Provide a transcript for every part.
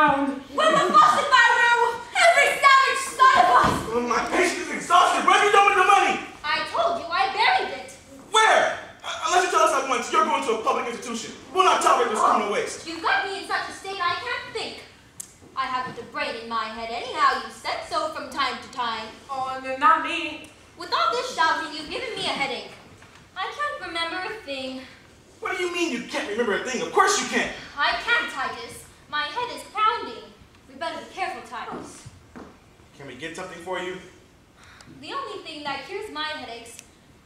ground. We're the Boston Barrow! Every savage son of us! Well, my patience is exhausted. What have you done with the money? I told you I buried it. Where? Unless you tell us at once, you're going to a public institution. We'll not tolerate this criminal waste. You've got me in such a state I can't think. I haven't a brain in my head anyhow. You said so from time to time. Oh, and then not me. With all this shouting, you've given me a headache. I can't remember a thing. What do you mean you can't remember a thing? Of course you can't. I can't, Titus. My head is pounding. We better be careful, Titus. Can we get something for you? The only thing that cures my headaches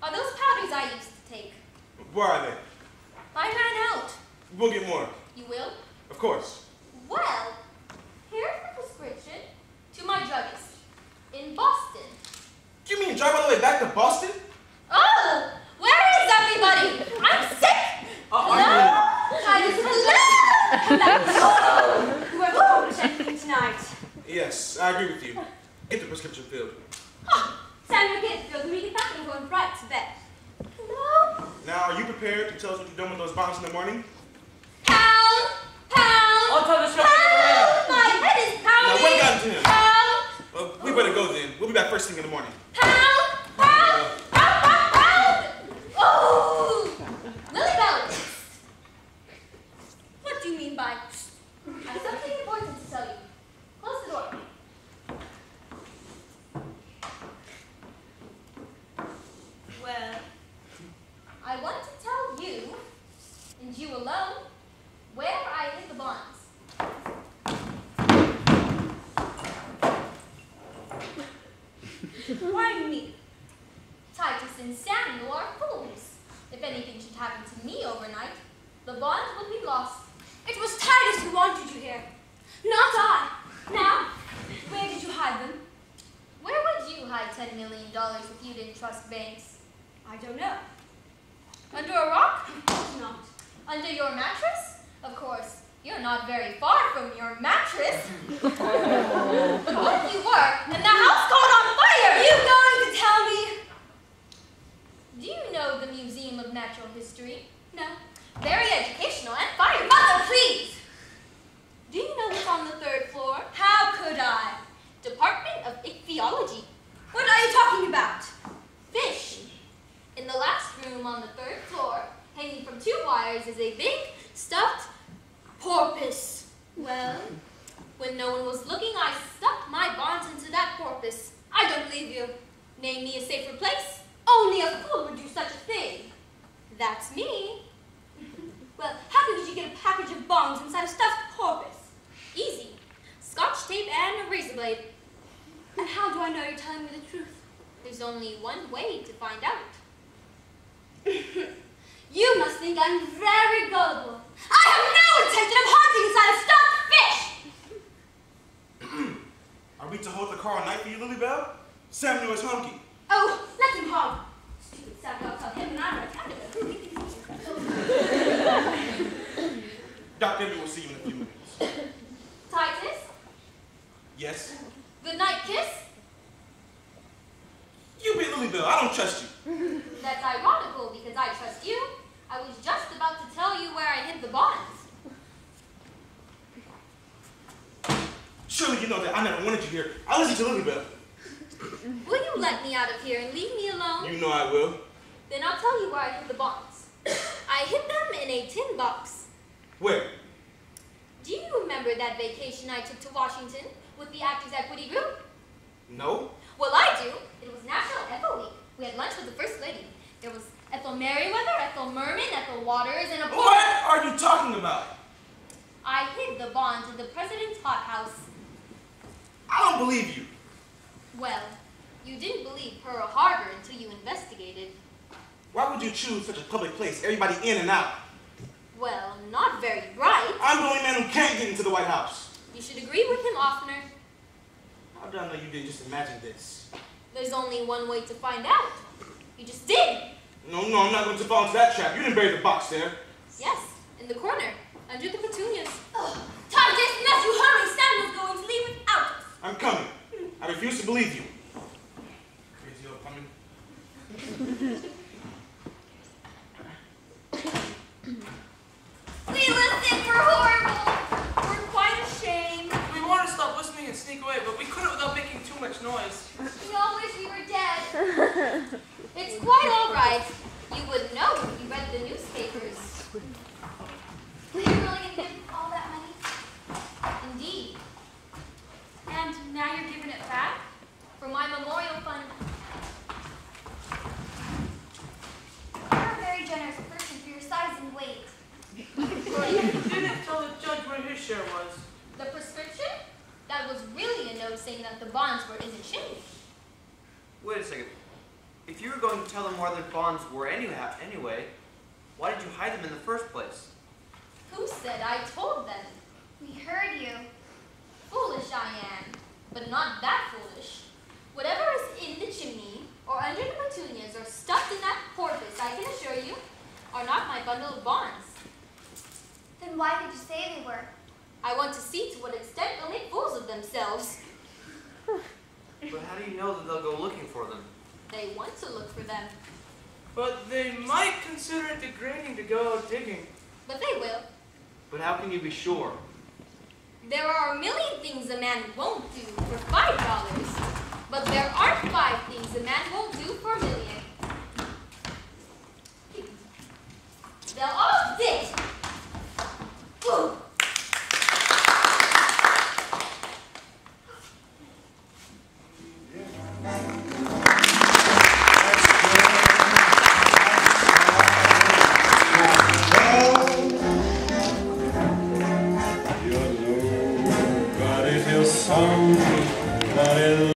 are those powders I used to take. Where are they? I ran out. We'll get more. You will? Of course. Well, here's the prescription to my druggist in Boston. You mean drive all the way back to Boston? Oh! Where is everybody? I'm sick! Hello? Titus, hello! You are foolish anything tonight. Yes, I agree with you. Get the prescription filled. Samuel, get it filled and we get back and go right to bed. Hello? Now, are you prepared to tell us what you've done with those bonds in the morning? Pound! Pound! I'll tell the sheriff. Pound! My head is pounding! Now, what got into him? Pound! Well, we better go then. We'll be back first thing in the morning. Pound! Pound! Pound! Pound! Pound! Oh! Willie Belle! What do you mean by... I have something important to tell you. Close the door. Well, I want to tell you, and you alone, where I hid the bonds. Why me? Titus and Samuel are fools. If anything should happen to me overnight, the bonds will be lost. It was Titus who wanted you here, not I. Now, where did you hide them? Where would you hide $10 million if you didn't trust banks? I don't know. Under a rock? Of course not. Under your mattress? Of course. You're not very far from your mattress. But what if you were, and the house caught on fire? Are you going to tell me? Do you know the Museum of Natural History? No. Very educational and fire. Mother, please! Do you know what's on the 3rd floor? How could I? Department of Ichthyology. What are you talking about? Fish. In the last room on the 3rd floor, hanging from 2 wires, is a big, stuffed porpoise. Well, when no one was looking, I stuck my bonds into that porpoise. I don't believe you. Name me a safer place. Only a fool would do such a thing. That's me. Well, how did you get a package of bonds inside a stuffed porpoise? Easy. Scotch tape and a razor blade. And how do I know you're telling me the truth? There's only one way to find out. You must think I'm very gullible. I have no intention of hunting inside a stuffed fish! Are we to hold the car all night for you, Lily Belle? Samuel is hungry. Oh, let him hog. Stupid Samuel, I'll tell him and I'm right. Dr. Emmett will see you in a few minutes. Titus? Yes? Good night, kiss? You be Lily Belle. I don't trust you. That's ironical because I trust you. I was just about to tell you where I hid the bonds. Surely you know that I never wanted you here. I listened to Lily Belle. Will you let me out of here and leave me alone? You know I will. Then I'll tell you where I hid the bonds. I hid them in a tin box. Where? Do you remember that vacation I took to Washington with the Actors Equity Group? No. Well, I do. It was National Ethel Week. We had lunch with the First Lady. There was Ethel Merriweather, Ethel Merman, Ethel Waters, and a... What are you talking about? I hid the bonds in the President's hothouse. I don't believe you. Well, you didn't believe Pearl Harbor until you investigated. Why would you choose such a public place? Everybody in and out. Well, not very bright. I'm the only man who can't get into the White House. You should agree with him oftener. How do I know you didn't just imagine this? There's only one way to find out. You just did. No, I'm not going to fall into that trap. You didn't bury the box there. Yes, in the corner, under the petunias. Oh, Titus, Matthew, hurry! Samuel's going to leave without us. I'm coming. I refuse to believe you. Crazy old coming. We listened for horrible. We're quite ashamed. too much noise. We all wish we were dead. It's quite all right. You would know if you read the newspapers. Were you really going to give all that money? Indeed. And now you're giving it back? For my memorial fund. You're a very generous person for your size and weight. But you didn't tell the judge where his share was. The prescription? That was really a note saying that the bonds were in the chimney. Wait a second. If you were going to tell them where their bonds were anyway, why did you hide them in the first place? Who said I told them? We heard you. Foolish I am, but not that foolish. Whatever is in the chimney or under the petunias or stuffed in that porpoise, I can assure you, are not my bundle of bonds. Then why did you say they were? I want to see to what extent they'll make fools of themselves. But how do you know that they'll go looking for them? They want to look for them, But they might consider it degrading to go digging. but they will. But how can you be sure? There are a million things a man won't do for $5, but there aren't 5 things a man won't do for a million.